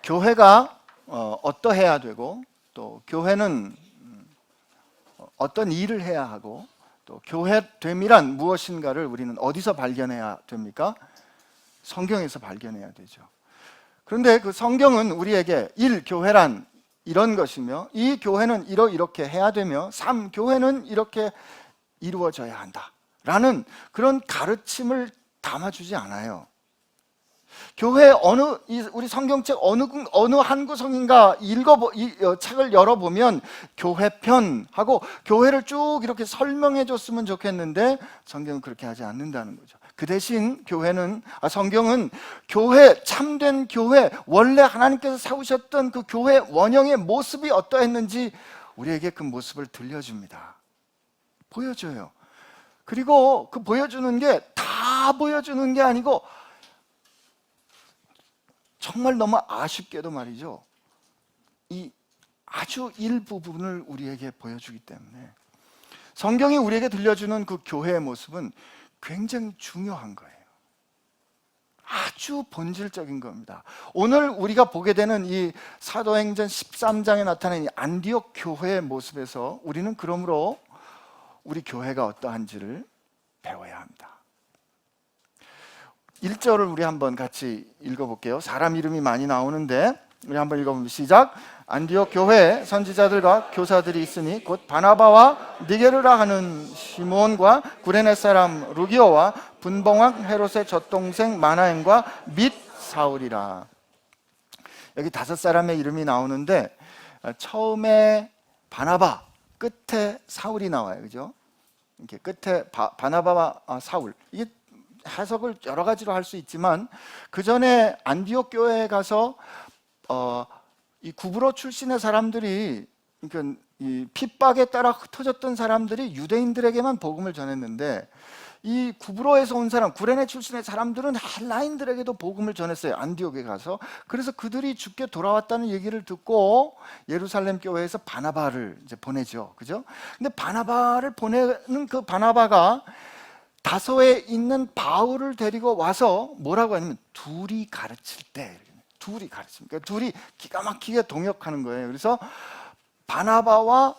교회가 어떠해야 되고, 또 교회는 어떤 일을 해야 하고, 또 교회됨이란 무엇인가를 우리는 어디서 발견해야 됩니까? 성경에서 발견해야 되죠. 그런데 그 성경은 우리에게 1. 교회란 이런 것이며, 2. 교회는 이렇게 해야 되며, 3. 교회는 이렇게 이루어져야 한다 라는 그런 가르침을 담아주지 않아요. 교회 우리 성경책 어느 한 구성인가 책을 열어보면 교회편하고 교회를 쭉 이렇게 설명해 줬으면 좋겠는데 성경은 그렇게 하지 않는다는 거죠. 그 대신 성경은 교회, 참된 교회, 원래 하나님께서 세우셨던 그 교회 원형의 모습이 어떠했는지 우리에게 그 모습을 들려줍니다. 보여줘요. 그리고 그 보여주는 게 다 보여주는 게 아니고, 정말 너무 아쉽게도 말이죠, 이 아주 일부분을 우리에게 보여주기 때문에 성경이 우리에게 들려주는 그 교회의 모습은 굉장히 중요한 거예요. 아주 본질적인 겁니다. 오늘 우리가 보게 되는 이 사도행전 13장에 나타난 이 안디옥 교회의 모습에서 우리는 그러므로 우리 교회가 어떠한지를 배워야 합니다. 1절을 우리 한번 같이 읽어볼게요. 사람 이름이 많이 나오는데 우리 한번 읽어봅니다. 시작. 안디옥 교회에 선지자들과 교사들이 있으니 곧 바나바와 니게르라 하는 시몬과 구레네 사람 루기오와 분봉왕 헤롯의 젖동생 마나엔과 및 사울이라. 여기 5사람의 이름이 나오는데 처음에 바나바, 끝에 사울이 나와요. 그죠? 이렇게 끝에 바나바와 사울. 이게 해석을 여러 가지로 할 수 있지만, 그 전에 안디옥 교회에 가서 이 구브로 출신의 사람들이, 그러니까 이 핍박에 따라 흩어졌던 사람들이 유대인들에게만 복음을 전했는데, 이 구브로에서 온 사람, 구레네 출신의 사람들은 헬라인들에게도 복음을 전했어요. 안디옥에 가서. 그래서 그들이 죽게 돌아왔다는 얘기를 듣고 예루살렘 교회에서 바나바를 이제 보내죠. 그죠? 근데 바나바를 보내는 그 바나바가 다소에 있는 바울을 데리고 와서 뭐라고 하냐면 둘이 가르칠 때, 둘이 가르칩니다. 그러니까 둘이 기가 막히게 동역하는 거예요. 그래서 바나바와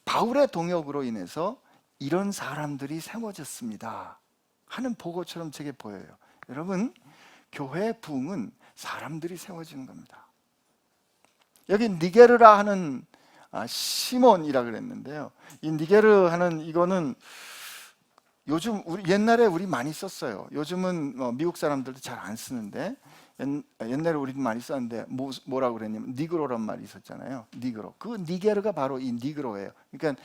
바울의 동역으로 인해서 이런 사람들이 세워졌습니다 하는 보고처럼 제게 보여요. 여러분, 교회의 부흥은 사람들이 세워지는 겁니다. 여기 니게르라 하는 시몬이라 그랬는데요. 이 니게르 하는 이거는 요즘 옛날에 우리 많이 썼어요. 요즘은 미국 사람들도 잘 안 쓰는데, 옛날에 우리도 많이 썼는데 뭐라고 그랬냐면 니그로란 말이 있었잖아요. 니그로. 그 니게르가 바로 이 니그로예요. 그러니까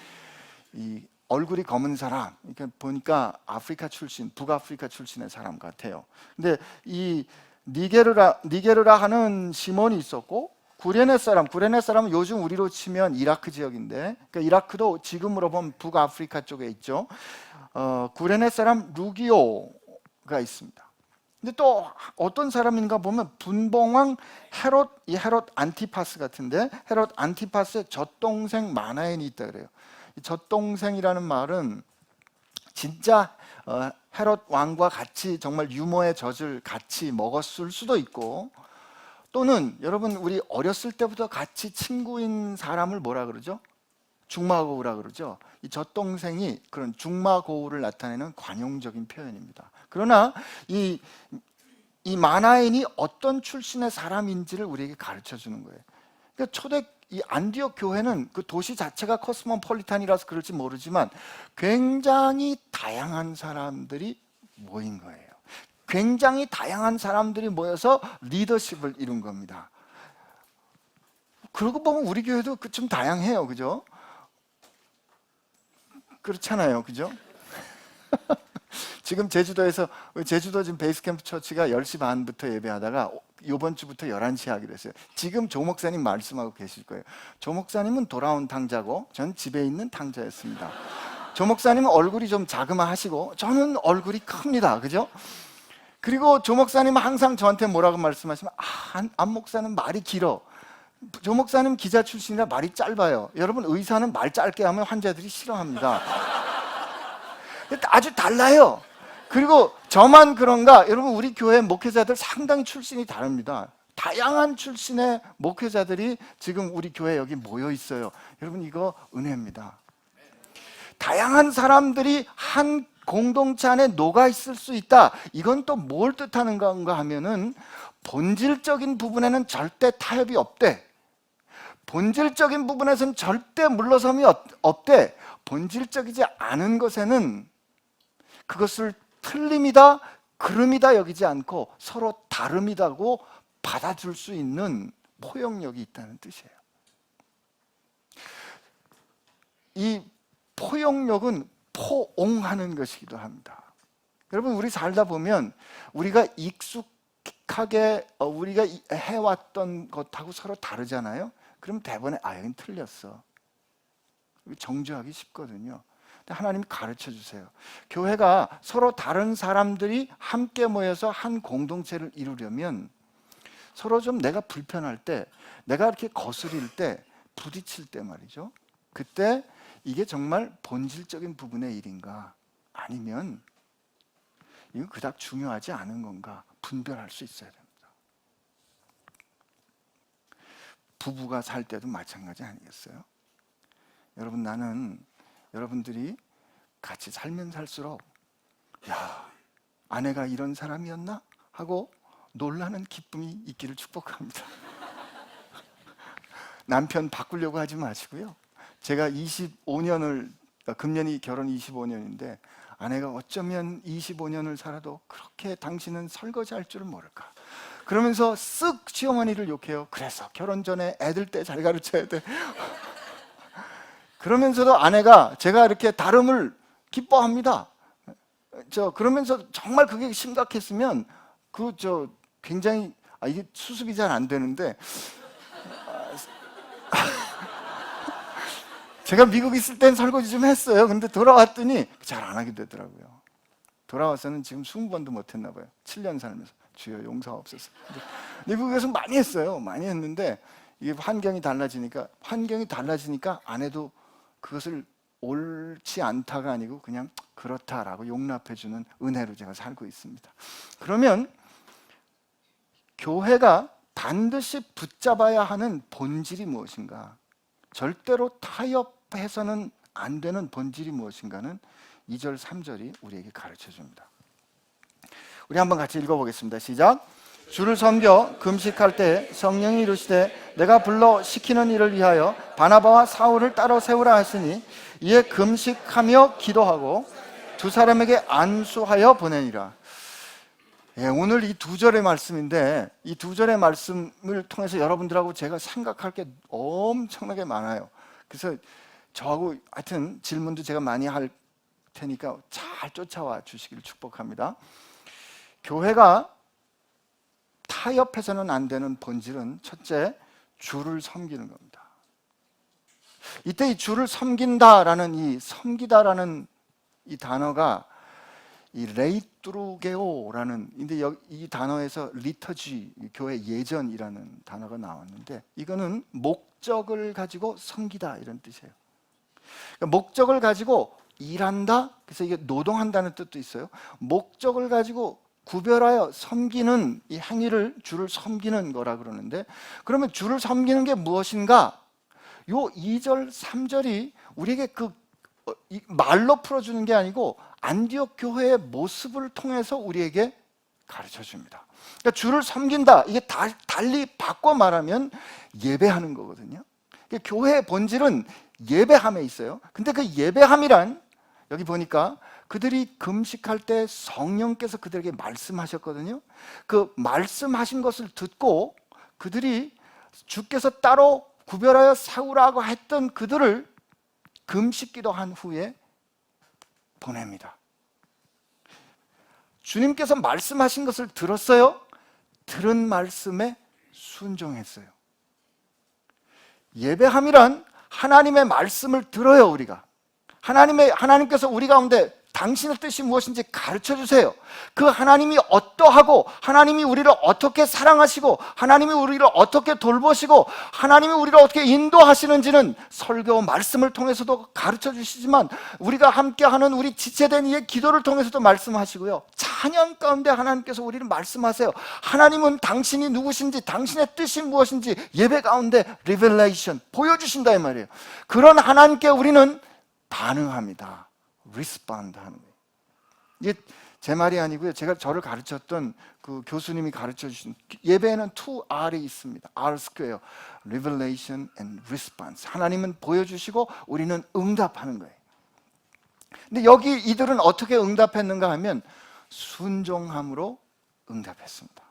이 얼굴이 검은 사람, 그러니까 보니까 아프리카 출신, 북아프리카 출신의 사람 같아요. 근데 이 니게르라 하는 시몬이 있었고, 구레네 사람은 요즘 우리로 치면 이라크 지역인데, 그러니까 이라크도 지금으로 보면 북아프리카 쪽에 있죠. 구레네 사람 루기오가 있습니다. 근데 또 어떤 사람인가 보면 분봉왕 헤롯 안티파스 같은데, 헤롯 안티파스의 젖동생 마나엔이 있다 그래요. 이 젖동생이라는 말은 진짜 헤롯 왕과 같이 정말 유모의 젖을 같이 먹었을 수도 있고, 또는 여러분 우리 어렸을 때부터 같이 친구인 사람을 뭐라 그러죠? 중마고우라 그러죠. 이 젖동생이 그런 중마고우를 나타내는 관용적인 표현입니다. 그러나 이 마나엔이 어떤 출신의 사람인지를 우리에게 가르쳐 주는 거예요. 그러니까 초대 이 안디옥 교회는 그 도시 자체가 코스모폴리탄이라서 그럴지 모르지만 굉장히 다양한 사람들이 모인 거예요. 굉장히 다양한 사람들이 모여서 리더십을 이룬 겁니다. 그러고 보면 우리 교회도 좀 다양해요. 그죠? 그렇잖아요. 그죠? 지금 제주도 지금 베이스캠프 처치가 10시 반부터 예배하다가 이번 주부터 11시에 하기로 했어요. 지금 조 목사님 말씀하고 계실 거예요. 조 목사님은 돌아온 탕자고 전 집에 있는 탕자였습니다. 조 목사님은 얼굴이 좀 자그마하시고 저는 얼굴이 큽니다. 그죠? 그리고 조 목사님은 항상 저한테 뭐라고 말씀하시면 안 목사는 말이 길어. 조 목사님 기자 출신이라 말이 짧아요. 여러분, 의사는 말 짧게 하면 환자들이 싫어합니다. 아주 달라요. 그리고 저만 그런가? 여러분, 우리 교회 목회자들 상당히 출신이 다릅니다. 다양한 출신의 목회자들이 지금 우리 교회 여기 모여 있어요. 여러분, 이거 은혜입니다. 다양한 사람들이 한 공동체 안에 녹아 있을 수 있다. 이건 또 뭘 뜻하는 건가 하면은 본질적인 부분에는 절대 타협이 없대. 본질적인 부분에서는 절대 물러섬이 없대. 본질적이지 않은 것에는 그것을 틀림이다, 그름이다 여기지 않고 서로 다름이다고 받아줄 수 있는 포용력이 있다는 뜻이에요. 이 포용력은 포옹하는 것이기도 합니다. 여러분, 우리 살다 보면 우리가 익숙하게 우리가 해왔던 것하고 서로 다르잖아요. 그럼 대번에 여긴 틀렸어. 정죄하기 쉽거든요. 근데 하나님이 가르쳐 주세요. 교회가 서로 다른 사람들이 함께 모여서 한 공동체를 이루려면 서로 좀 내가 불편할 때, 내가 이렇게 거스릴 때, 부딪힐 때 말이죠. 그때 이게 정말 본질적인 부분의 일인가, 아니면 이거 그닥 중요하지 않은 건가 분별할 수 있어야 됩니다. 부부가 살 때도 마찬가지 아니겠어요? 여러분, 나는 여러분들이 같이 살면 살수록 야, 아내가 이런 사람이었나? 하고 놀라는 기쁨이 있기를 축복합니다. 남편 바꾸려고 하지 마시고요. 제가 25년을, 금년이 결혼 25년인데 아내가 어쩌면 25년을 살아도 그렇게 당신은 설거지 할 줄은 모를까, 그러면서 쓱 시어머니를 욕해요. 그래서 결혼 전에 애들 때 잘 가르쳐야 돼. 그러면서도 아내가 제가 이렇게 다름을 기뻐합니다. 그러면서 정말 그게 심각했으면 굉장히 이게 수습이 잘 안 되는데 제가 미국 있을 땐 설거지 좀 했어요. 근데 돌아왔더니 잘 안 하게 되더라고요. 돌아와서는 지금 20번도 못 했나 봐요. 7년 살면서. 주여 용서하옵소서. 미국에서 많이 했어요. 많이 했는데 이게 환경이 달라지니까 아내도 그것을 옳지 않다가 아니고 그냥 그렇다라고 용납해주는 은혜로 제가 살고 있습니다. 그러면 교회가 반드시 붙잡아야 하는 본질이 무엇인가? 절대로 타협해서는 안 되는 본질이 무엇인가는 2절, 3절이 우리에게 가르쳐 줍니다. 우리 한번 같이 읽어보겠습니다. 시작. 주를 섬겨 금식할 때 성령이 이르시되 내가 불러 시키는 일을 위하여 바나바와 사울을 따로 세우라 하시니 이에 금식하며 기도하고 두 사람에게 안수하여 보내니라. 오늘 이 두 절의 말씀인데 이 두 절의 말씀을 통해서 여러분들하고 제가 생각할 게 엄청나게 많아요. 그래서 저하고 하여튼 질문도 제가 많이 할 테니까 잘 쫓아와 주시기를 축복합니다. 교회가 타협해서는 안 되는 본질은 첫째, 주를 섬기는 겁니다. 이때 이 주를 섬긴다라는 섬기다라는 이 단어가 이 레이뚜루게오라는, 근데 이 단어에서 리터지, 교회 예전이라는 단어가 나왔는데 이거는 목적을 가지고 섬기다 이런 뜻이에요. 그러니까 목적을 가지고 일한다. 그래서 이게 노동한다는 뜻도 있어요. 목적을 가지고 구별하여 섬기는 이 행위를 주를 섬기는 거라 그러는데, 그러면 주를 섬기는 게 무엇인가? 요 2절, 3절이 우리에게 말로 풀어주는 게 아니고 안디옥 교회의 모습을 통해서 우리에게 가르쳐 줍니다. 그러니까 주를 섬긴다, 이게 달리 바꿔 말하면 예배하는 거거든요. 그러니까 교회의 본질은 예배함에 있어요. 근데 그 예배함이란, 여기 보니까 그들이 금식할 때 성령께서 그들에게 말씀하셨거든요. 그 말씀하신 것을 듣고 그들이 주께서 따로 구별하여 세우라고 했던 그들을 금식 기도한 후에 보냅니다. 주님께서 말씀하신 것을 들었어요. 들은 말씀에 순종했어요. 예배함이란 하나님의 말씀을 들어요. 우리가 하나님께서 우리 가운데 당신의 뜻이 무엇인지 가르쳐 주세요. 그 하나님이 어떠하고 하나님이 우리를 어떻게 사랑하시고 하나님이 우리를 어떻게 돌보시고 하나님이 우리를 어떻게 인도하시는지는 설교 말씀을 통해서도 가르쳐 주시지만 우리가 함께하는 우리 지체된 이의 기도를 통해서도 말씀하시고요, 찬양 가운데 하나님께서 우리를 말씀하세요. 하나님은 당신이 누구신지 당신의 뜻이 무엇인지 예배 가운데 리벨레이션 보여주신다 이 말이에요. 그런 하나님께 우리는 반응합니다. 리스폰드 하는 거예요. 이게 제 말이 아니고요, 제가 저를 가르쳤던 그 교수님이 가르쳐 주신, 예배에는 2R이 있습니다. R 스퀘어, Revelation and Response. 하나님은 보여주시고 우리는 응답하는 거예요. 근데 여기 이들은 어떻게 응답했는가 하면 순종함으로 응답했습니다.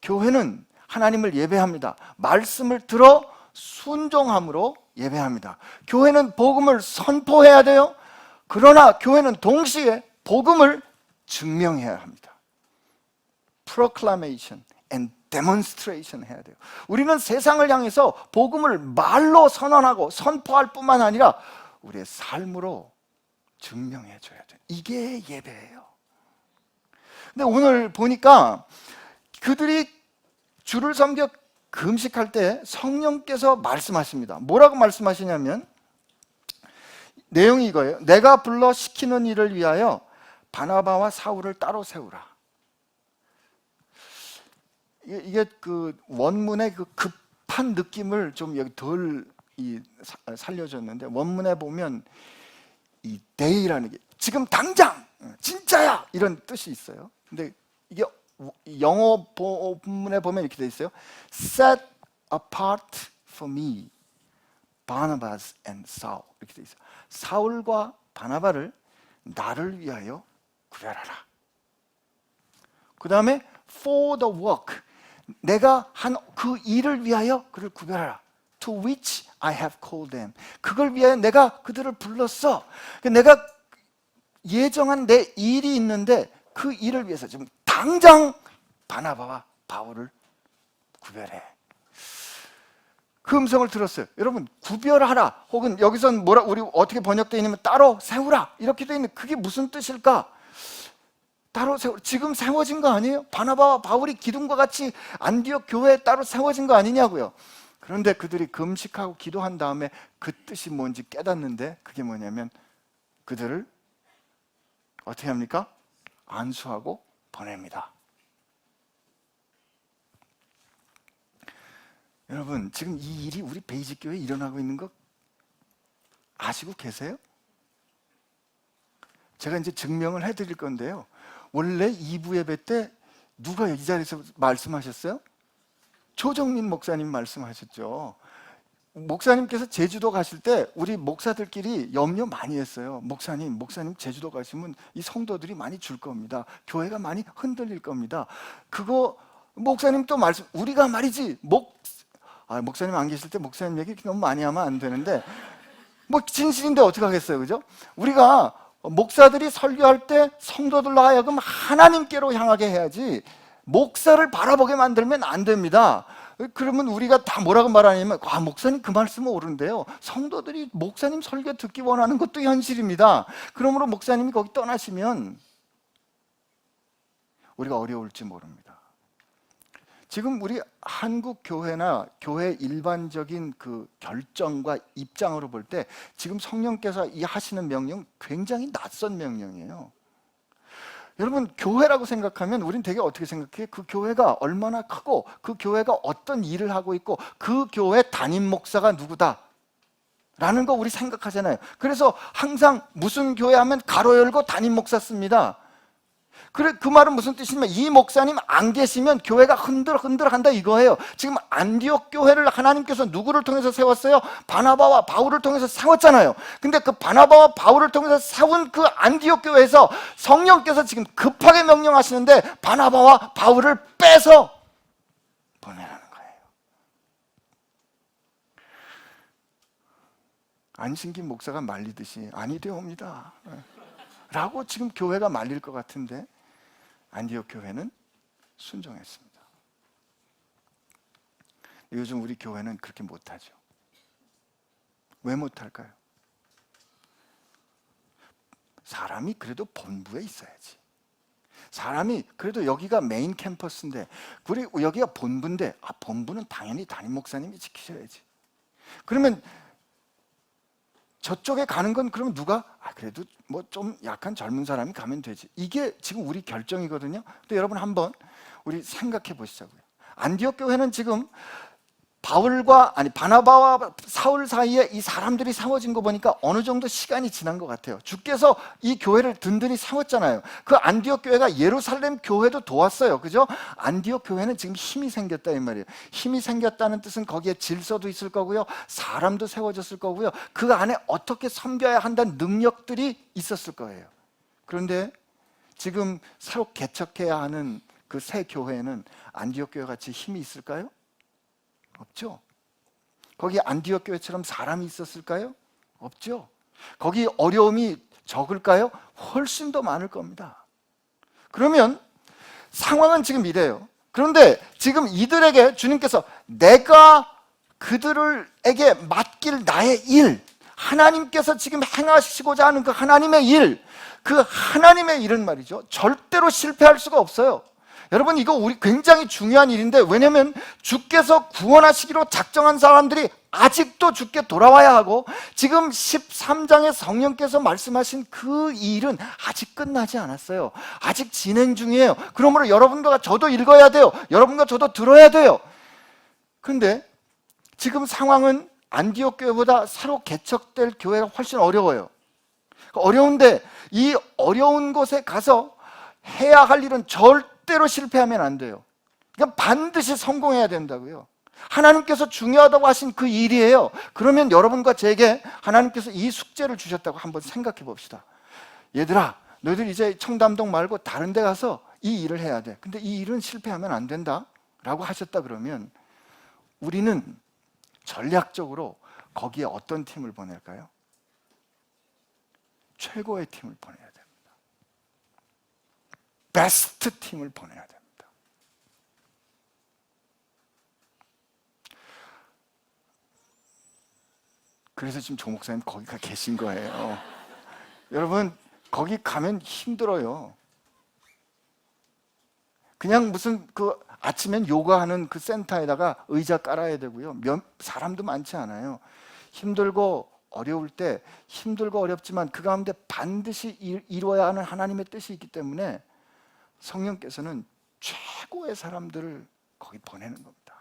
교회는 하나님을 예배합니다. 말씀을 들어 순종함으로 예배합니다. 교회는 복음을 선포해야 돼요. 그러나 교회는 동시에 복음을 증명해야 합니다. Proclamation and demonstration 해야 돼요. 우리는 세상을 향해서 복음을 말로 선언하고 선포할 뿐만 아니라 우리의 삶으로 증명해 줘야 돼요. 이게 예배예요. 근데 오늘 보니까 그들이 주를 섬겨 금식할 때 성령께서 말씀하십니다. 뭐라고 말씀하시냐면 내용이 이거예요. 내가 불러 시키는 일을 위하여 바나바와 사울을 따로 세우라. 이게 그 원문의 그 급한 느낌을 좀 여기 덜 살려줬는데, 원문에 보면 이 day라는 게 지금 당장 진짜야 이런 뜻이 있어요. 근데 이게 영어 본문에 보면 이렇게 돼 있어요. Set apart for me, Barnabas and Saul. 이렇게 돼 있어요. 사울과 바나바를 나를 위하여 구별하라. 그 다음에 for the work, 내가 한 그 일을 위하여 그를 구별하라. To which I have called them. 그걸 위하여 내가 그들을 불렀어. 내가 예정한 내 일이 있는데 그 일을 위해서 지금 당장 바나바와 바울을 구별해. 그 음성을 들었어요. 여러분, 구별하라, 혹은 여기선 뭐라, 우리 어떻게 번역되어 있냐면 따로 세우라 이렇게 되어 있는, 그게 무슨 뜻일까? 따로 세우, 지금 세워진 거 아니에요? 바나바와 바울이 기둥과 같이 안디옥 교회에 따로 세워진 거 아니냐고요. 그런데 그들이 금식하고 기도한 다음에 그 뜻이 뭔지 깨닫는데, 그게 뭐냐면 그들을 어떻게 합니까? 안수하고 보냅니다. 여러분, 지금 이 일이 우리 베이직 교회에 일어나고 있는 거 아시고 계세요? 제가 이제 증명을 해드릴 건데요, 원래 2부 예배 때 누가 이 자리에서 말씀하셨어요? 조정민 목사님 말씀하셨죠. 목사님께서 제주도 가실 때 우리 목사들끼리 염려 많이 했어요. 목사님 제주도 가시면 이 성도들이 많이 줄 겁니다. 교회가 많이 흔들릴 겁니다. 그거 목사님 또 말씀, 우리가 말이지 목사님 안 계실 때 목사님 얘기 너무 많이 하면 안 되는데, 뭐 진실인데 어떻게 하겠어요, 그죠? 우리가 목사들이 설교할 때 성도들로 하여금 하나님께로 향하게 해야지 목사를 바라보게 만들면 안 됩니다. 그러면 우리가 다 뭐라고 말하냐면, 목사님 그 말씀은 옳은데요, 성도들이 목사님 설교 듣기 원하는 것도 현실입니다. 그러므로 목사님이 거기 떠나시면 우리가 어려울지 모릅니다. 지금 우리 한국 교회나 교회 일반적인 그 결정과 입장으로 볼 때 지금 성령께서 이 하시는 명령 굉장히 낯선 명령이에요. 여러분, 교회라고 생각하면 우린 되게 어떻게 생각해? 그 교회가 얼마나 크고 그 교회가 어떤 일을 하고 있고 그 교회 담임 목사가 누구다 라는 거 우리 생각하잖아요. 그래서 항상 무슨 교회 하면 가로 열고 담임 목사 씁니다. 그래, 그 말은 무슨 뜻이냐면 이 목사님 안 계시면 교회가 흔들흔들한다 이거예요. 지금 안디옥 교회를 하나님께서 누구를 통해서 세웠어요? 바나바와 바울을 통해서 세웠잖아요. 근데 그 바나바와 바울을 통해서 세운 그 안디옥 교회에서 성령께서 지금 급하게 명령하시는데 바나바와 바울을 빼서 보내라는 거예요. 안신기 목사가 말리듯이 아니 되옵니다 라고 지금 교회가 말릴 것 같은데, 안디옥 교회는 순종했습니다. 요즘 우리 교회는 그렇게 못하죠. 왜 못할까요? 사람이 그래도 본부에 있어야지. 사람이 그래도 여기가 메인 캠퍼스인데, 그리고 여기가 본부인데, 본부는 당연히 담임 목사님이 지키셔야지. 그러면 저쪽에 가는 건 그러면 누가? 그래도 뭐 좀 약한 젊은 사람이 가면 되지. 이게 지금 우리 결정이거든요. 근데 여러분 한번 우리 생각해 보시자고요. 안디옥 교회는 지금 바나바와 사울 사이에 이 사람들이 세워진 거 보니까 어느 정도 시간이 지난 것 같아요. 주께서 이 교회를 든든히 세웠잖아요. 그 안디옥 교회가 예루살렘 교회도 도왔어요. 그죠? 안디옥 교회는 지금 힘이 생겼다 이 말이에요. 힘이 생겼다는 뜻은 거기에 질서도 있을 거고요, 사람도 세워졌을 거고요, 그 안에 어떻게 섬겨야 한다는 능력들이 있었을 거예요. 그런데 지금 새로 개척해야 하는 그 새 교회는 안디옥 교회 같이 힘이 있을까요? 없죠. 거기 안디옥 교회처럼 사람이 있었을까요? 없죠. 거기 어려움이 적을까요? 훨씬 더 많을 겁니다. 그러면 상황은 지금 이래요. 그런데 지금 이들에게 주님께서 내가 그들에게 맡길 나의 일, 하나님께서 지금 행하시고자 하는 그 하나님의 일, 그 하나님의 일은 말이죠, 절대로 실패할 수가 없어요. 여러분, 이거 우리 굉장히 중요한 일인데, 왜냐하면 주께서 구원하시기로 작정한 사람들이 아직도 주께 돌아와야 하고, 지금 13장에 성령께서 말씀하신 그 일은 아직 끝나지 않았어요. 아직 진행 중이에요. 그러므로 여러분과 저도 읽어야 돼요. 여러분과 저도 들어야 돼요. 그런데 지금 상황은 안디옥 교회보다 새로 개척될 교회가 훨씬 어려워요. 어려운데 이 어려운 곳에 가서 해야 할 일은 절대로 실패하면 안 돼요. 그러니까 반드시 성공해야 된다고요. 하나님께서 중요하다고 하신 그 일이에요. 그러면 여러분과 제게 하나님께서 이 숙제를 주셨다고 한번 생각해 봅시다. 얘들아, 너희들 이제 청담동 말고 다른 데 가서 이 일을 해야 돼. 근데 이 일은 실패하면 안 된다 라고 하셨다 그러면 우리는 전략적으로 거기에 어떤 팀을 보낼까요? 최고의 팀을 보내야 됩니다. 베스트 팀을 보내야 됩니다. 그래서 지금 조 목사님 거기가 계신 거예요. 여러분, 거기 가면 힘들어요. 그냥 무슨 그 아침엔 요가하는 그 센터에다가 의자 깔아야 되고요, 사람도 많지 않아요. 힘들고 어려울 때, 힘들고 어렵지만 그 가운데 반드시 이루어야 하는 하나님의 뜻이 있기 때문에 성령께서는 최고의 사람들을 거기 보내는 겁니다.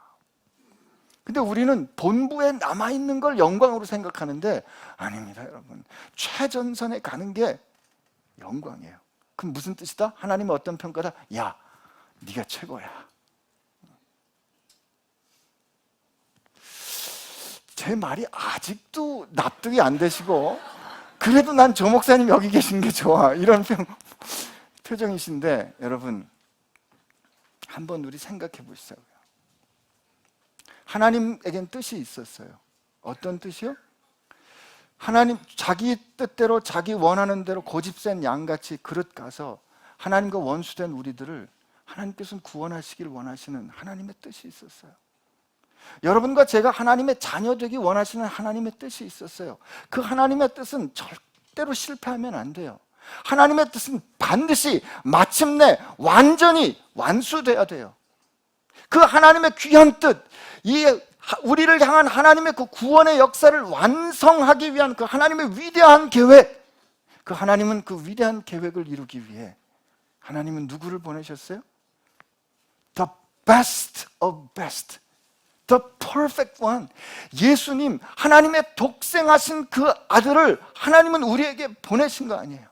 근데 우리는 본부에 남아있는 걸 영광으로 생각하는데 아닙니다, 여러분. 최전선에 가는 게 영광이에요. 그럼 무슨 뜻이다? 하나님은 어떤 평가다? 야, 네가 최고야. 제 말이 아직도 납득이 안 되시고, 그래도 난 조 목사님 여기 계신 게 좋아, 이런 표정이신데, 여러분 한번 우리 생각해 보시자고요. 하나님에겐 뜻이 있었어요. 어떤 뜻이요? 하나님 자기 뜻대로 자기 원하는 대로 고집센 양같이 그릇 가서 하나님과 원수된 우리들을 하나님께서는 구원하시길 원하시는 하나님의 뜻이 있었어요. 여러분과 제가 하나님의 자녀 되기 원하시는 하나님의 뜻이 있었어요. 그 하나님의 뜻은 절대로 실패하면 안 돼요. 하나님의 뜻은 반드시 마침내 완전히 완수돼야 돼요. 그 하나님의 귀한 뜻, 이 우리를 향한 하나님의 그 구원의 역사를 완성하기 위한 그 하나님의 위대한 계획, 그 하나님은 그 위대한 계획을 이루기 위해 하나님은 누구를 보내셨어요? The best of best, The perfect one. 예수님, 하나님의 독생하신 그 아들을 하나님은 우리에게 보내신 거 아니에요.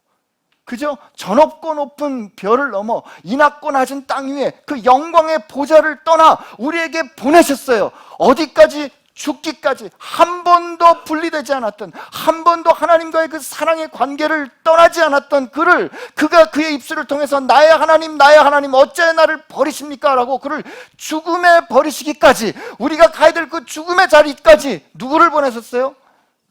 그죠? 저 높고 높은 별을 넘어 이 낮고 낮은 땅 위에 그 영광의 보좌를 떠나 우리에게 보내셨어요. 어디까지? 죽기까지. 한 번도 분리되지 않았던, 한 번도 하나님과의 그 사랑의 관계를 떠나지 않았던 그를, 그가 그의 입술을 통해서 나의 하나님 어째 나를 버리십니까? 라고 그를 죽음에 버리시기까지, 우리가 가야 될 그 죽음의 자리까지 누구를 보내셨어요?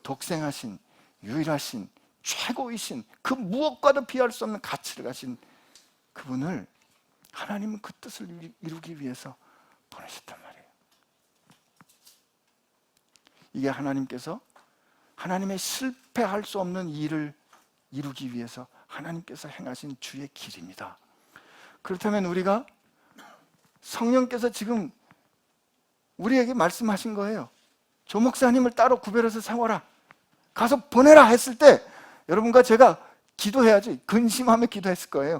독생하신, 유일하신, 최고이신, 그 무엇과도 비할 수 없는 가치를 가진 그분을 하나님은 그 뜻을 이루기 위해서 보내셨단 말이에요. 이게 하나님께서 하나님의 실패할 수 없는 일을 이루기 위해서 하나님께서 행하신 주의 길입니다. 그렇다면 우리가 성령께서 지금 우리에게 말씀하신 거예요. 조 목사님을 따로 구별해서 세워라, 가서 보내라 했을 때 여러분과 제가 기도해야지, 근심하며 기도했을 거예요.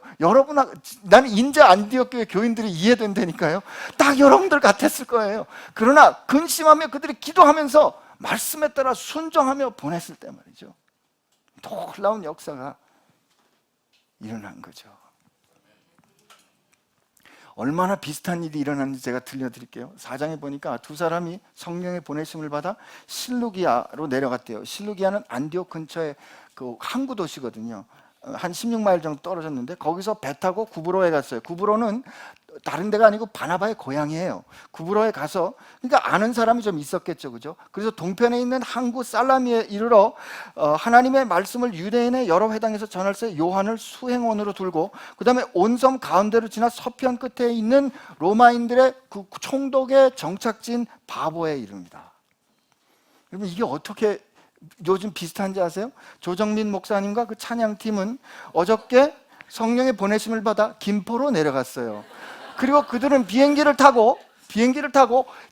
나는 인제 안디옥 교회 교인들이 이해된다니까요. 딱 여러분들 같았을 거예요. 그러나 근심하며 그들이 기도하면서 말씀에 따라 순종하며 보냈을 때 말이죠, 놀라운 역사가 일어난 거죠. 얼마나 비슷한 일이 일어났는지 제가 들려드릴게요. 4장에 보니까 두 사람이 성령의 보내심을 받아 실루기아로 내려갔대요. 실루기아는 안디옥 근처에 그 항구 도시거든요. 한 16마일 정도 떨어졌는데 거기서 배 타고 구브로에 갔어요. 구브로는 다른 데가 아니고 바나바의 고향이에요. 구브로에 가서, 그러니까 아는 사람이 좀 있었겠죠, 그죠? 그래서 동편에 있는 항구 살라미에 이르러 하나님의 말씀을 유대인의 여러 회당에서 전할 때 요한을 수행원으로 두고, 그 다음에 온 섬 가운데로 지나 서편 끝에 있는 로마인들의 그 총독의 정착지인 바보에 이릅니다. 여러분, 이게 어떻게 요즘 비슷한지 아세요? 조정민 목사님과 그 찬양팀은 어저께 성령의 보내심을 받아 김포로 내려갔어요. 그리고 그들은 비행기를 타고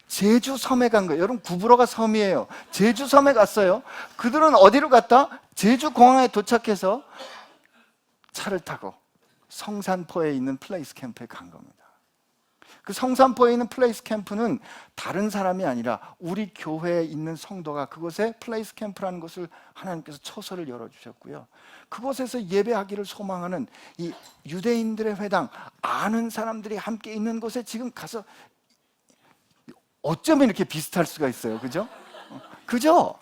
제주 섬에 간 거예요. 여러분, 구브로가 섬이에요. 제주 섬에 갔어요. 그들은 어디로 갔다? 제주 공항에 도착해서 차를 타고 성산포에 있는 플레이스 캠프에 간 겁니다. 그 성산포에 있는 플레이스 캠프는 다른 사람이 아니라 우리 교회에 있는 성도가 그곳에 플레이스 캠프라는 것을 하나님께서 처소를 열어주셨고요, 그곳에서 예배하기를 소망하는 이 유대인들의 회당, 아는 사람들이 함께 있는 곳에 지금 가서, 어쩌면 이렇게 비슷할 수가 있어요, 그죠? 그죠?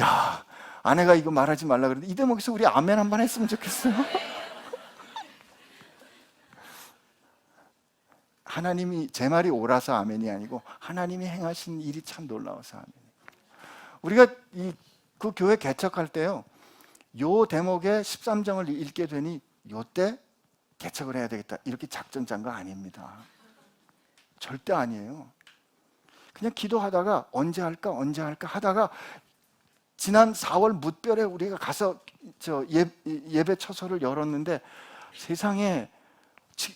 야, 아내가 이거 말하지 말라 그러는데 이 대목에서 우리 아멘 한번 했으면 좋겠어요. 하나님이, 제 말이 옳아서 아멘이 아니고 하나님이 행하신 일이 참 놀라워서 아멘. 우리가 그 교회 개척할 때요, 요 대목에 13장을 읽게 되니 요때 개척을 해야 되겠다, 이렇게 작전 짠 거 아닙니다. 절대 아니에요. 그냥 기도하다가 언제 할까 하다가 지난 4월 무별에 우리가 가서 예배 처소를 열었는데, 세상에,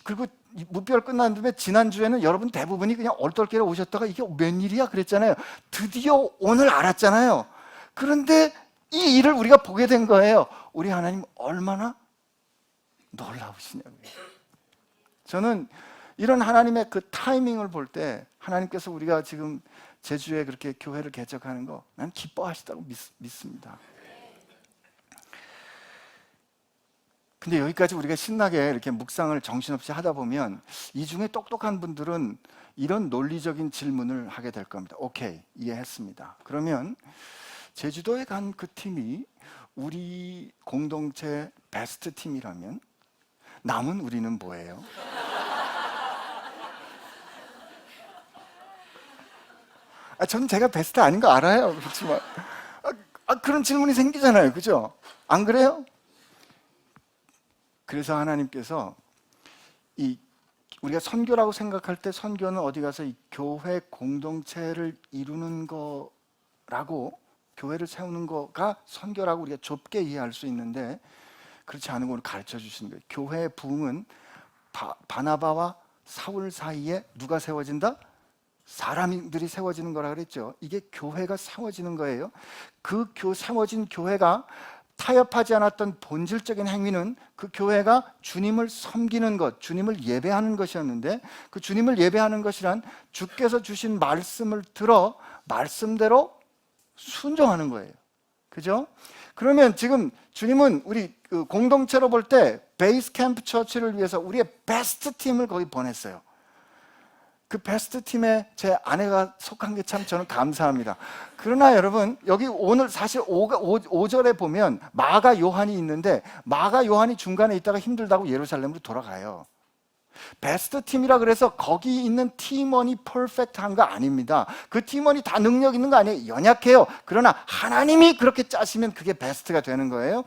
그리고 무별 끝난 다음에 지난주에는 여러분 대부분이 그냥 얼떨결에 오셨다가 이게 웬일이야 그랬잖아요. 드디어 오늘 알았잖아요. 그런데 이 일을 우리가 보게 된 거예요. 우리 하나님 얼마나 놀라우시냐고요. 저는 이런 하나님의 그 타이밍을 볼 때 하나님께서 우리가 지금 제주에 그렇게 교회를 개척하는 거 난 기뻐하시다고 믿습니다. 근데 여기까지 우리가 신나게 이렇게 묵상을 정신없이 하다 보면 이 중에 똑똑한 분들은 이런 논리적인 질문을 하게 될 겁니다. 오케이, 이해했습니다. 그러면 제주도에 간 그 팀이 우리 공동체 베스트 팀이라면 남은 우리는 뭐예요? 저는 제가 베스트 아닌 거 알아요. 그렇지만 그런 질문이 생기잖아요, 그죠? 안 그래요? 그래서 하나님께서 우리가 선교라고 생각할 때 선교는 어디 가서 이 교회 공동체를 이루는 거라고, 교회를 세우는 거가 선교라고 우리가 좁게 이해할 수 있는데, 그렇지 않은 걸 가르쳐 주시는 거예요. 교회의 부흥은 바나바와 사울 사이에 누가 세워진다? 사람들이 세워지는 거라 그랬죠. 이게 교회가 세워지는 거예요. 그 세워진 교회가 타협하지 않았던 본질적인 행위는 그 교회가 주님을 섬기는 것, 주님을 예배하는 것이었는데, 그 주님을 예배하는 것이란 주께서 주신 말씀을 들어 말씀대로 순종하는 거예요. 그죠? 그러면 지금 주님은 우리 그 공동체로 볼 때 베이스 캠프 처치를 위해서 우리의 베스트 팀을 거기 보냈어요. 그 베스트 팀에 제 아내가 속한 게 참 저는 감사합니다. 그러나 여러분, 여기 오늘 사실 5절에 보면 마가 요한이 있는데, 마가 요한이 중간에 있다가 힘들다고 예루살렘으로 돌아가요. 베스트 팀이라 그래서 거기 있는 팀원이 퍼펙트한 거 아닙니다. 그 팀원이 다 능력 있는 거 아니에요. 연약해요. 그러나 하나님이 그렇게 짜시면 그게 베스트가 되는 거예요.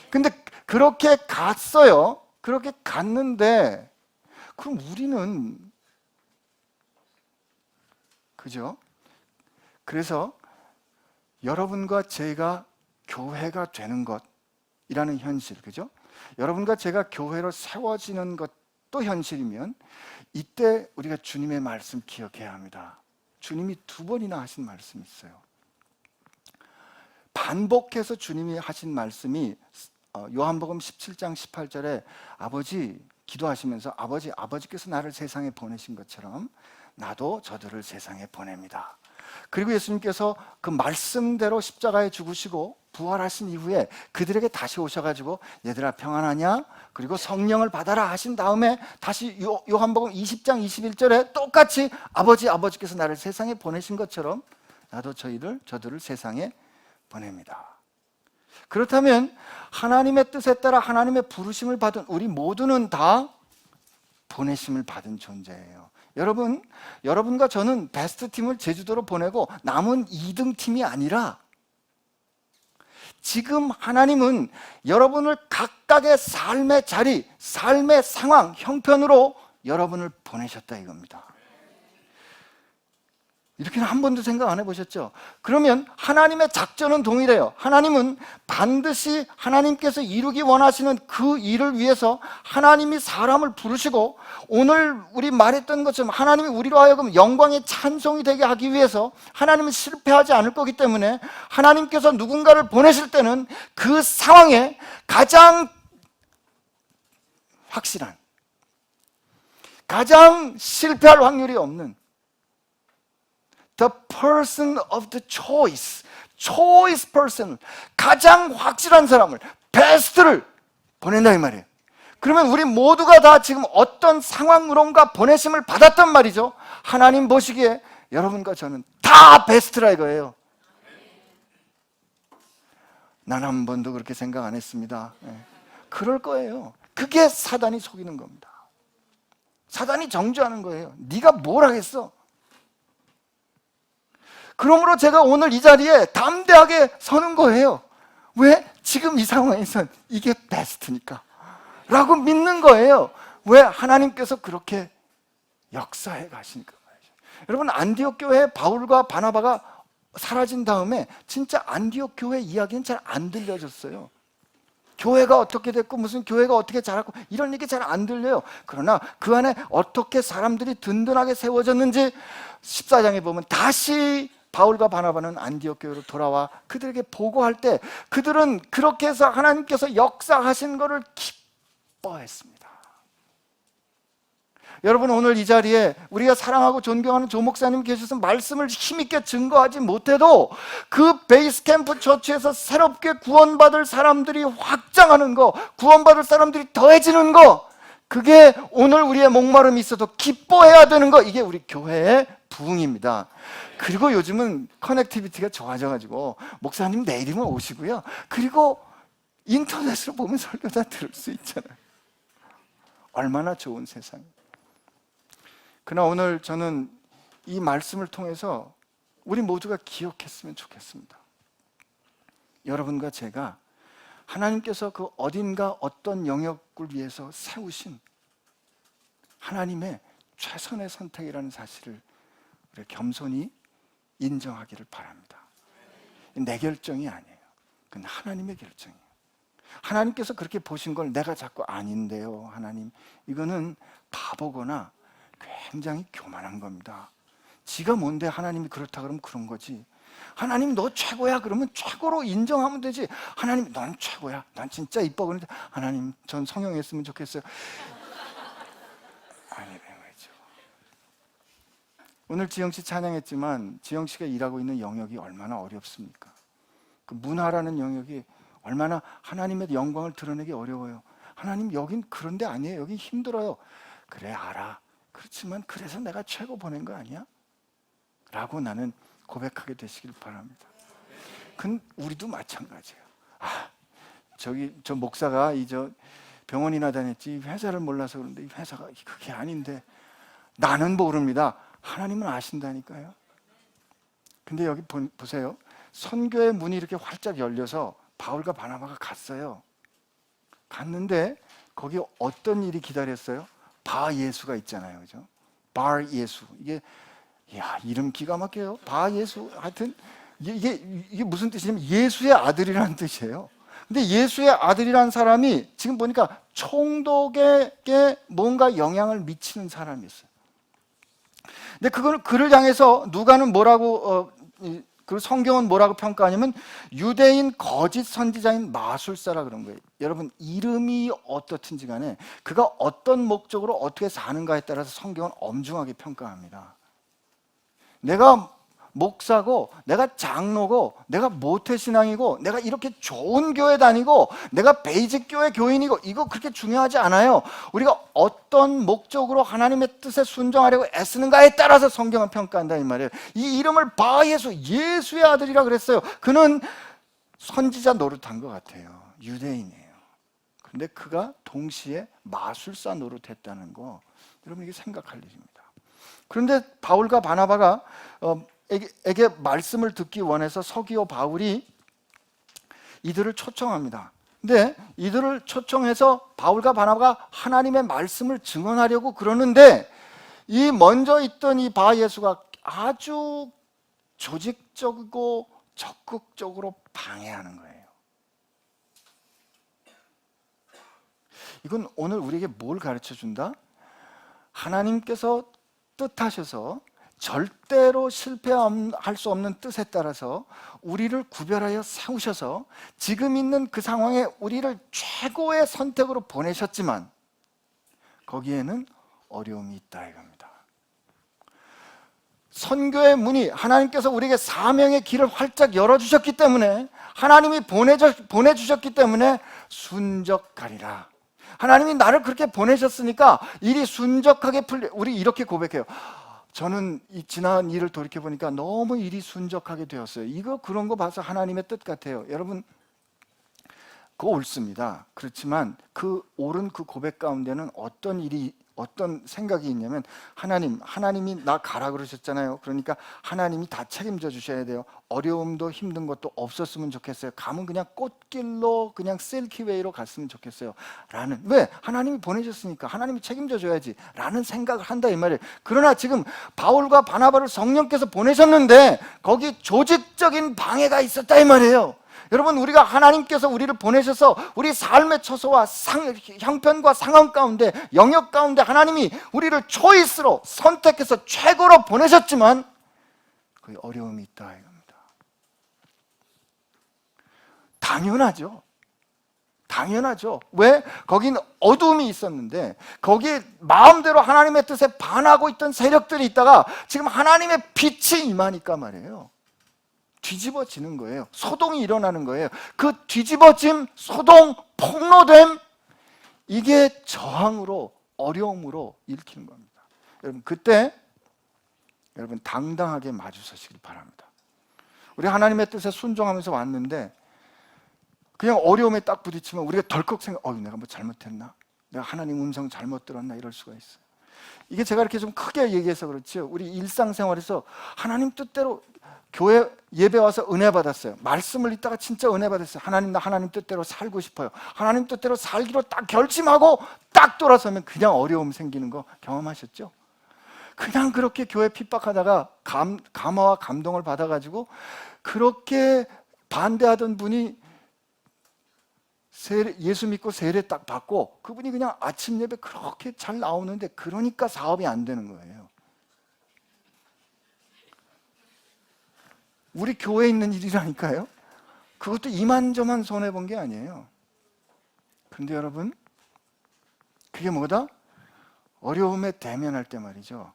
근데 그렇게 갔어요. 그렇게 갔는데, 그럼 우리는, 그죠? 그래서 여러분과 제가 교회가 되는 것이라는 현실, 그죠? 여러분과 제가 교회로 세워지는 것도 현실이면 이때 우리가 주님의 말씀 기억해야 합니다. 주님이 2번이나 하신 말씀이 있어요. 반복해서 주님이 하신 말씀이 요한복음 17장 18절에 아버지 기도하시면서 아버지께서 나를 세상에 보내신 것처럼 나도 저들을 세상에 보냅니다. 그리고 예수님께서 그 말씀대로 십자가에 죽으시고 부활하신 이후에 그들에게 다시 오셔가지고 얘들아 평안하냐? 그리고 성령을 받아라 하신 다음에 다시 요한복음 20장 21절에 똑같이 아버지께서 나를 세상에 보내신 것처럼 나도 저들을 세상에 보냅니다. 그렇다면 하나님의 뜻에 따라 하나님의 부르심을 받은 우리 모두는 다 보내심을 받은 존재예요. 여러분과 저는 베스트 팀을 제주도로 보내고 남은 2등 팀이 아니라 지금 하나님은 여러분을 각각의 삶의 자리, 삶의 상황, 형편으로 여러분을 보내셨다 이겁니다. 이렇게는 한 번도 생각 안 해보셨죠? 그러면 하나님의 작전은 동일해요. 하나님은 반드시 하나님께서 이루기 원하시는 그 일을 위해서 하나님이 사람을 부르시고 오늘 우리 말했던 것처럼 하나님이 우리로 하여금 영광의 찬송이 되게 하기 위해서 하나님은 실패하지 않을 거기 때문에 하나님께서 누군가를 보내실 때는 그 상황에 가장 확실한, 가장 실패할 확률이 없는 The person of the choice person, 가장 확실한 사람을, 베스트를 보낸다 이 말이에요. 그러면 우리 모두가 다 지금 어떤 상황으론가 보내심을 받았단 말이죠. 하나님 보시기에 여러분과 저는 다 베스트라 이거예요. 난 한 번도 그렇게 생각 안 했습니다. 그럴 거예요. 그게 사단이 속이는 겁니다. 사단이 정죄하는 거예요. 네가 뭘 하겠어? 그러므로 제가 오늘 이 자리에 담대하게 서는 거예요. 왜? 지금 이 상황에선 이게 베스트니까 라고 믿는 거예요. 왜? 하나님께서 그렇게 역사해 가시니까. 여러분, 안디옥 교회에 바울과 바나바가 사라진 다음에 진짜 안디옥 교회 이야기는 잘 안 들려졌어요. 교회가 어떻게 됐고 무슨 교회가 어떻게 자랐고 이런 얘기 잘 안 들려요. 그러나 그 안에 어떻게 사람들이 든든하게 세워졌는지 14장에 보면 다시 바울과 바나바는 안디옥 교회로 돌아와 그들에게 보고할 때 그들은 그렇게 해서 하나님께서 역사하신 것을 기뻐했습니다. 여러분, 오늘 이 자리에 우리가 사랑하고 존경하는 조 목사님 계셔서 말씀을 힘있게 증거하지 못해도 그 베이스 캠프 처치에서 새롭게 구원받을 사람들이 확장하는 거, 구원받을 사람들이 더해지는 거, 그게 오늘 우리의 목마름이 있어도 기뻐해야 되는 거, 이게 우리 교회의 부흥입니다. 그리고 요즘은 커넥티비티가 좋아져가지고 목사님 내일이면 오시고요, 그리고 인터넷으로 보면 설교 다 들을 수 있잖아요. 얼마나 좋은 세상이에요. 그러나 오늘 저는 이 말씀을 통해서 우리 모두가 기억했으면 좋겠습니다. 여러분과 제가 하나님께서 그 어딘가 어떤 영역을 위해서 세우신 하나님의 최선의 선택이라는 사실을 우리 겸손히 인정하기를 바랍니다. 내 결정이 아니에요. 그건 하나님의 결정이에요. 하나님께서 그렇게 보신 걸 내가 자꾸 아닌데요, 하나님, 이거는 바보거나 굉장히 교만한 겁니다. 지가 뭔데 하나님이 그렇다 그러면 그런 거지. 하나님 너 최고야 그러면 최고로 인정하면 되지. 하나님 넌 최고야, 난 진짜 이뻐. 그런데 하나님 전 성형했으면 좋겠어요. 아니, 왜죠? 오늘 지영씨 찬양했지만 지영씨가 일하고 있는 영역이 얼마나 어렵습니까? 그 문화라는 영역이 얼마나 하나님의 영광을 드러내기 어려워요. 하나님 여긴 그런 데 아니에요. 여긴 힘들어요. 그래 알아. 그렇지만 그래서 내가 최고 보낸 거 아니야? 라고 나는 고백하게 되시길 바랍니다. 근데 우리도 마찬가지예요. 저 목사가 병원이나 다녔지 회사를 몰라서 그런데 이 회사가 그게 아닌데, 나는 모릅니다. 하나님은 아신다니까요. 근데 여기 보세요. 선교의 문이 이렇게 활짝 열려서 바울과 바나바가 갔어요. 갔는데 거기 어떤 일이 기다렸어요? 바 예수가 있잖아요, 그죠? 바 예수. 이게 이름 기가 막혀요. 바 예수. 하여튼 이게 무슨 뜻이냐면 예수의 아들이라는 뜻이에요. 근데 예수의 아들이란 사람이 지금 보니까 총독에게 뭔가 영향을 미치는 사람이었어요. 근데 그를 향해서 누가는 뭐라고 그 성경은 뭐라고 평가하냐면 유대인 거짓 선지자인 마술사라 그런 거예요. 여러분, 이름이 어떻든지 간에 그가 어떤 목적으로 어떻게 사는가에 따라서 성경은 엄중하게 평가합니다. 내가 목사고, 내가 장로고, 내가 모태신앙이고, 내가 이렇게 좋은 교회 다니고, 내가 베이직 교회 교인이고, 이거 그렇게 중요하지 않아요. 우리가 어떤 목적으로 하나님의 뜻에 순종하려고 애쓰는가에 따라서 성경은 평가한다 이 말이에요. 이 이름을 바예수, 예수의 아들이라 그랬어요. 그는 선지자 노릇한 것 같아요. 유대인이에요. 근데 그가 동시에 마술사 노릇했다는 거, 여러분 이게 생각할 일입니다. 그런데 바울과 바나바가 에게 말씀을 듣기 원해서 서기오 바울이 이들을 초청합니다. 근데 이들을 초청해서 바울과 바나바가 하나님의 말씀을 증언하려고 그러는데 이 먼저 있던 이 바예수가 아주 조직적이고 적극적으로 방해하는 거예요. 이건 오늘 우리에게 뭘 가르쳐 준다? 하나님께서 뜻하셔서 절대로 실패할 수 없는 뜻에 따라서 우리를 구별하여 세우셔서 지금 있는 그 상황에 우리를 최고의 선택으로 보내셨지만 거기에는 어려움이 있다 이겁니다. 선교의 문이 하나님께서 우리에게 사명의 길을 활짝 열어주셨기 때문에, 하나님이 보내주셨기 때문에 순적하리라. 하나님이 나를 그렇게 보내셨으니까 일이 순적하게 우리 이렇게 고백해요. 저는 이 지난 일을 돌이켜보니까 너무 일이 순적하게 되었어요. 이거 그런 거 봐서 하나님의 뜻 같아요. 여러분, 그거 옳습니다. 그렇지만 그 옳은 그 고백 가운데는 어떤 생각이 있냐면 하나님이 나 가라 그러셨잖아요. 그러니까 하나님이 다 책임져 주셔야 돼요. 어려움도 힘든 것도 없었으면 좋겠어요. 가면 그냥 꽃길로 그냥 실키웨이로 갔으면 좋겠어요. 라는, 왜? 하나님이 보내셨으니까 하나님이 책임져 줘야지 라는 생각을 한다 이 말이에요. 그러나 지금 바울과 바나바를 성령께서 보내셨는데 거기 조직적인 방해가 있었다 이 말이에요. 여러분, 우리가 하나님께서 우리를 보내셔서 우리 삶의 처소와 형편과 상황 가운데, 영역 가운데 하나님이 우리를 초이스로 선택해서 최고로 보내셨지만 거기 어려움이 있다 이겁니다. 당연하죠. 왜? 거긴 어둠이 있었는데 거기에 마음대로 하나님의 뜻에 반하고 있던 세력들이 있다가 지금 하나님의 빛이 임하니까 말이에요. 뒤집어지는 거예요. 소동이 일어나는 거예요. 그 뒤집어짐, 소동, 폭로됨, 이게 저항으로, 어려움으로 일으키는 겁니다. 여러분, 그때 여러분 당당하게 마주서시길 바랍니다. 우리 하나님의 뜻에 순종하면서 왔는데 그냥 어려움에 딱 부딪히면 우리가 덜컥 내가 뭐 잘못했나? 내가 하나님 음성 잘못 들었나? 이럴 수가 있어요. 이게 제가 이렇게 좀 크게 얘기해서 그렇죠. 우리 일상생활에서 하나님 뜻대로 교회 예배 와서 은혜 받았어요. 말씀을 읽다가 진짜 은혜 받았어요. 하나님, 나 하나님 뜻대로 살고 싶어요. 하나님 뜻대로 살기로 딱 결심하고 딱 돌아서면 그냥 어려움 생기는 거 경험하셨죠? 그냥 그렇게 교회 핍박하다가 감화와 감동을 받아가지고 그렇게 반대하던 분이 예수 믿고 세례 딱 받고 그분이 그냥 아침 예배 그렇게 잘 나오는데 그러니까 사업이 안 되는 거예요. 우리 교회에 있는 일이라니까요. 그것도 이만저만 손해본 게 아니에요. 그런데 여러분, 그게 뭐다? 어려움에 대면할 때 말이죠.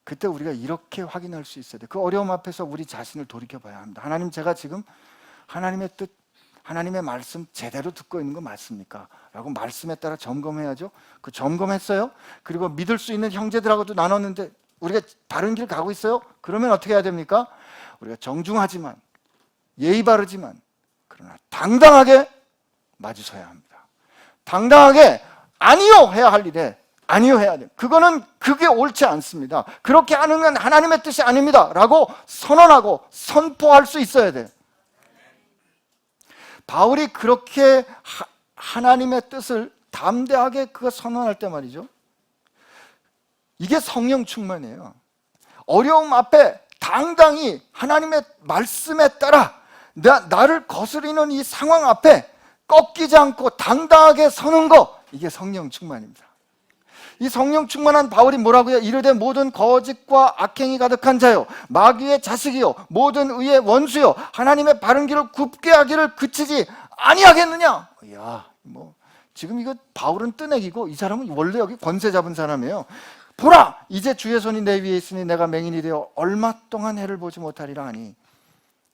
그때 우리가 이렇게 확인할 수 있어야 돼. 그 어려움 앞에서 우리 자신을 돌이켜봐야 합니다. 하나님, 제가 지금 하나님의 뜻, 하나님의 말씀 제대로 듣고 있는 거 맞습니까? 라고 말씀에 따라 점검해야죠. 그 점검했어요. 그리고 믿을 수 있는 형제들하고도 나눴는데 우리가 다른 길 가고 있어요? 그러면 어떻게 해야 됩니까? 우리가 정중하지만, 예의 바르지만, 그러나 당당하게 마주서야 합니다. 당당하게 아니요 해야 할 일에 아니요 해야 돼요. 그게 옳지 않습니다. 그렇게 하는 건 하나님의 뜻이 아닙니다 라고 선언하고 선포할 수 있어야 돼요. 바울이 그렇게 하나님의 뜻을 담대하게 그거 선언할 때 말이죠, 이게 성령 충만이에요. 어려움 앞에 당당히 하나님의 말씀에 따라 나를 거스리는 이 상황 앞에 꺾이지 않고 당당하게 서는 거, 이게 성령 충만입니다. 이 성령 충만한 바울이 뭐라고요? 이르되 모든 거짓과 악행이 가득한 자요, 마귀의 자식이요, 모든 의의 원수요, 하나님의 바른 길을 굽게 하기를 그치지 아니하겠느냐? 야, 뭐 지금 이거 바울은 뜨내기고 이 사람은 원래 여기 권세 잡은 사람이에요. 보라, 이제 주의 손이 내 위에 있으니 내가 맹인이 되어 얼마 동안 해를 보지 못하리라 하니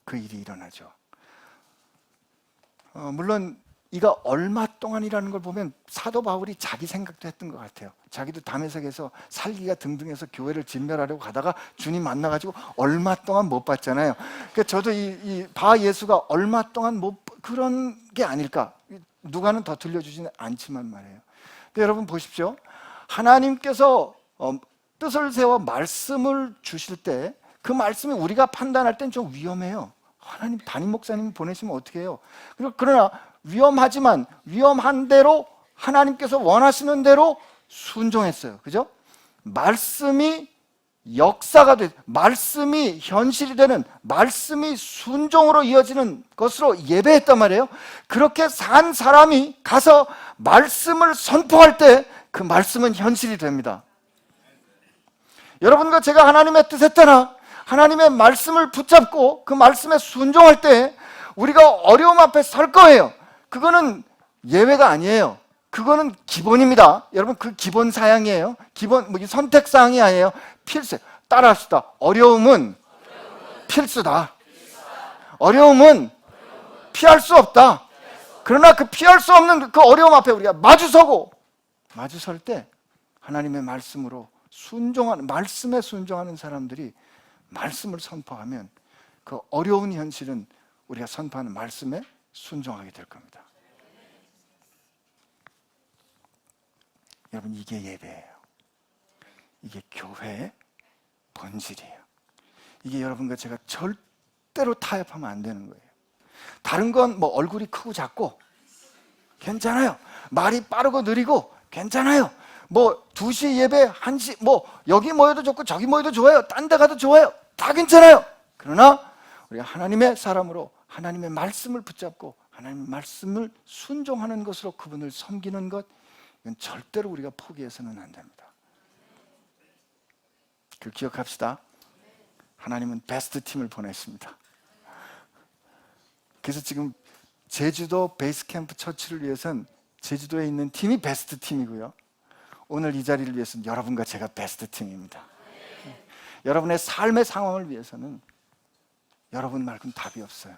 그 일이 일어나죠. 물론 이가 얼마 동안이라는 걸 보면 사도 바울이 자기 생각도 했던 것 같아요. 자기도 다메섹에서 살기가 등등해서 교회를 진멸하려고 가다가 주님 만나가지고 얼마 동안 못 봤잖아요. 그러니까 저도 이 바 예수가 얼마 동안 못, 그런 게 아닐까. 누가는 더 들려주지는 않지만 말이에요. 근데 여러분 보십시오. 하나님께서 뜻을 세워 말씀을 주실 때 그 말씀이 우리가 판단할 땐 좀 위험해요. 하나님 담임 목사님이 보내시면 어떻게 해요? 그러나 위험하지만 위험한 대로 하나님께서 원하시는 대로 순종했어요. 그죠? 말씀이 역사가 돼, 말씀이 현실이 되는, 말씀이 순종으로 이어지는 것으로 예배했단 말이에요. 그렇게 산 사람이 가서 말씀을 선포할 때 그 말씀은 현실이 됩니다. 여러분과 제가 하나님의 뜻에 따라 하나님의 말씀을 붙잡고 그 말씀에 순종할 때 우리가 어려움 앞에 설 거예요. 그거는 예외가 아니에요. 그거는 기본입니다. 여러분, 그 기본 사양이에요. 기본, 선택 사항이 아니에요. 필수. 따라합시다. 어려움은 필수다. 어려움은 피할 수 없다. 그러나 그 피할 수 없는 그 어려움 앞에 우리가 마주설 때 하나님의 말씀으로 순종하는, 말씀에 순종하는 사람들이 말씀을 선포하면 그 어려운 현실은 우리가 선포하는 말씀에 순종하게 될 겁니다. 여러분, 이게 예배예요. 이게 교회의 본질이에요. 이게 여러분과 제가 절대로 타협하면 안 되는 거예요. 다른 건 뭐 얼굴이 크고 작고 괜찮아요. 말이 빠르고 느리고 괜찮아요. 뭐 2시 예배, 1시, 뭐 여기 모여도 좋고 저기 모여도 좋아요. 딴 데 가도 좋아요. 다 괜찮아요. 그러나 우리가 하나님의 사람으로 하나님의 말씀을 붙잡고 하나님의 말씀을 순종하는 것으로 그분을 섬기는 것, 이건 절대로 우리가 포기해서는 안 됩니다. 그 기억합시다. 하나님은 베스트 팀을 보내십니다. 그래서 지금 제주도 베이스캠프 처치를 위해서는 제주도에 있는 팀이 베스트 팀이고요, 오늘 이 자리를 위해서는 여러분과 제가 베스트 팀입니다. 여러분의 삶의 상황을 위해서는 여러분 말고는 답이 없어요.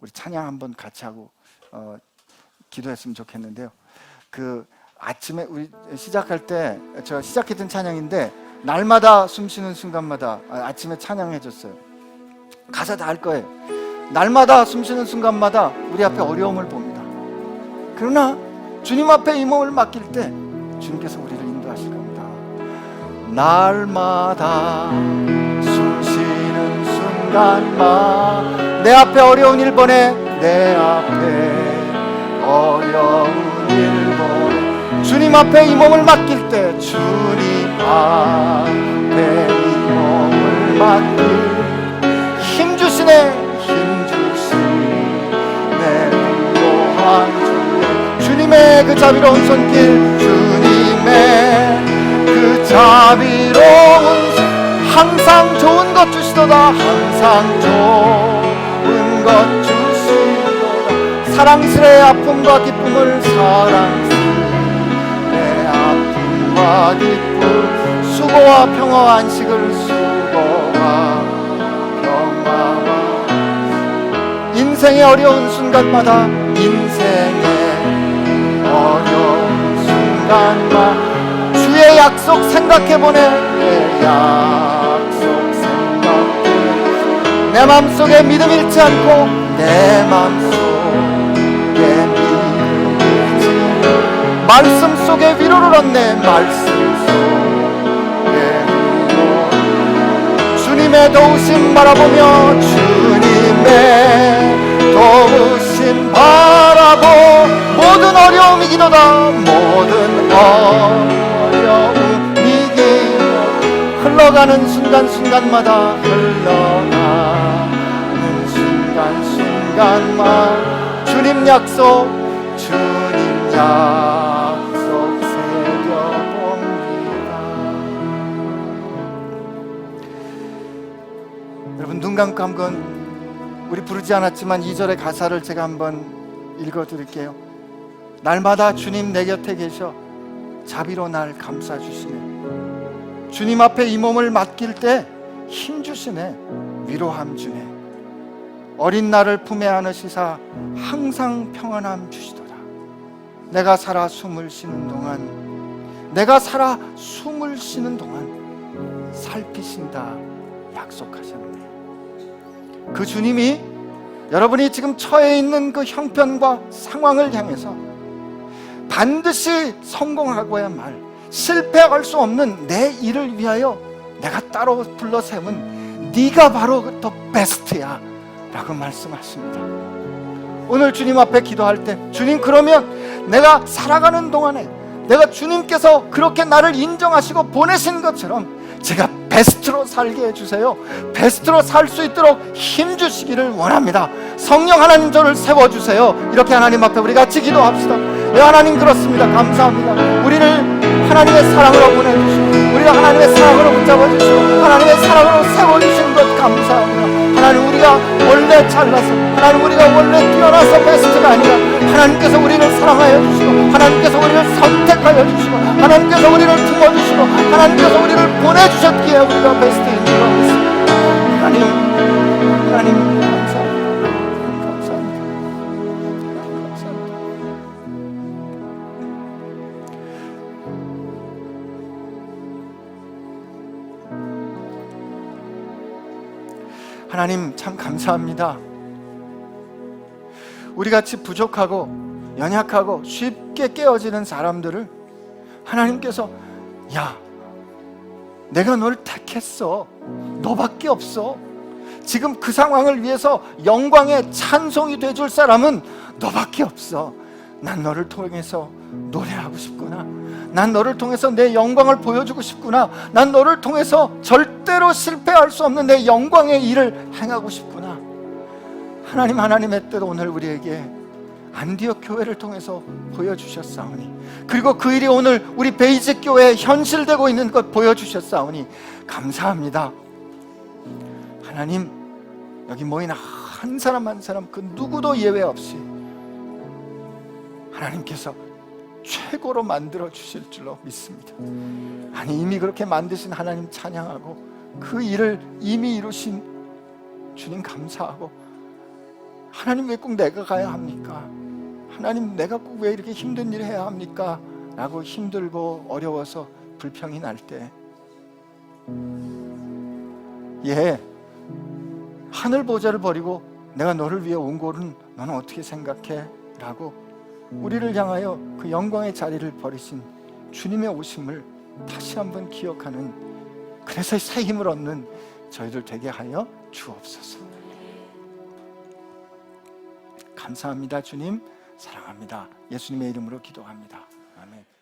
우리 찬양 한번 같이 하고 기도했으면 좋겠는데요. 그 아침에 우리 시작할 때, 저 시작했던 찬양인데 날마다 숨쉬는 순간마다 아침에 찬양해줬어요. 가사 다 할 거예요. 날마다 숨쉬는 순간마다 우리 앞에 어려움을 봅니다. 그러나 주님 앞에 이 몸을 맡길 때 주님께서 우리를 인도하실 겁니다. 날마다 숨쉬는 순간마다 내 앞에 어려운 일 보내, 내 앞에 어려운 일 보내. 주님 앞에 이 몸을 맡길 때, 주님 앞에 이 몸을 맡길 힘 주시네. 힘 주시네. 위로한 주님의 그 자비로운 손길, 주님의 그 자비로운 손, 항상 좋은 것 주시도다. 항상 좋은 것 주시도다. 사랑스레 아픔과 기쁨을, 사랑스레 아픔과 기쁨, 수고와 평화와 안식을, 수고와 평화와 인생의 어려운 순간마다, 인생의 어려운 순간만 주의 약속 생각해보네. 내 약속 생각해. 내 맘속에 믿음 잃지 않고, 내 맘속에 믿음 잃지 않고, 말씀 속에 위로를 얻네. 말씀 속에 위로. 주님의 도우심 바라보며, 주님의 도우심 바라보. 모든 어려움 이기도다. 모든 어려움 이기도. 흘러가는 순간순간마다, 흘러가는 순간순간마다 주님 약속 새겨봅니다. 여러분 눈 감고 한번 우리 부르지 않았지만 2절의 가사를 제가 한번 읽어드릴게요. 날마다 주님 내 곁에 계셔 자비로 날 감싸주시네. 주님 앞에 이 몸을 맡길 때 힘주시네. 위로함 주네. 어린 나를 품에 안으시사 항상 평안함 주시더라. 내가 살아 숨을 쉬는 동안 살피신다 약속하셨네. 그 주님이 여러분이 지금 처해 있는 그 형편과 상황을 향해서 반드시 성공하고야말 실패할 수 없는 내 일을 위하여 내가 따로 불러 세운 네가 바로 더 베스트야 라고 말씀하십니다. 오늘 주님 앞에 기도할 때 주님, 그러면 내가 살아가는 동안에 내가 주님께서 그렇게 나를 인정하시고 보내신 것처럼 제가 베스트로 살게 해주세요. 베스트로 살 수 있도록 힘주시기를 원합니다. 성령 하나님 저를 세워주세요. 이렇게 하나님 앞에 우리 같이 기도합시다. 네, 하나님 그렇습니다. 감사합니다. 우리를 하나님의 사랑으로 보내주시고 우리가 하나님의 사랑으로 붙잡아주시고 하나님의 사랑으로 세워주신 것 감사합니다. 하나님, 우리가 원래 잘나서, 하나님 우리가 원래 뛰어나서 베스트가 아니라 하나님께서 우리를 사랑하여 주시고 하나님께서 우리를 선택하여 주시고 하나님께서 우리를 품어주시고 하나님께서 우리를 보내주셨기에 우리가 베스트인 줄 알겠습니다. 하나님 감사합니다. 감사합니다. 감사합니다. 하나님 참 감사합니다. 우리같이 부족하고 연약하고 쉽게 깨어지는 사람들을 하나님께서 야, 내가 널 택했어. 너밖에 없어. 지금 그 상황을 위해서 영광의 찬송이 돼줄 사람은 너밖에 없어. 난 너를 통해서 노래하고 싶구나. 난 너를 통해서 내 영광을 보여주고 싶구나. 난 너를 통해서 절대로 실패할 수 없는 내 영광의 일을 행하고 싶구나. 하나님, 하나님의 뜻 오늘 우리에게 안디옥 교회를 통해서 보여주셨사오니, 그리고 그 일이 오늘 우리 베이직 교회에 현실되고 있는 것 보여주셨사오니 감사합니다. 하나님, 여기 모인 한 사람 한 사람 그 누구도 예외 없이 하나님께서 최고로 만들어 주실 줄로 믿습니다. 아니, 이미 그렇게 만드신 하나님 찬양하고 그 일을 이미 이루신 주님 감사하고, 하나님 왜 꼭 내가 가야 합니까? 하나님 내가 꼭 왜 이렇게 힘든 일을 해야 합니까? 라고 힘들고 어려워서 불평이 날 때, 예, 하늘 보좌를 버리고 내가 너를 위해 온 곳은 너는 어떻게 생각해? 라고 우리를 향하여 그 영광의 자리를 버리신 주님의 오심을 다시 한번 기억하는, 그래서 새 힘을 얻는 저희들 되게 하여 주옵소서. 감사합니다. 주님 사랑합니다. 예수님의 이름으로 기도합니다. 아멘.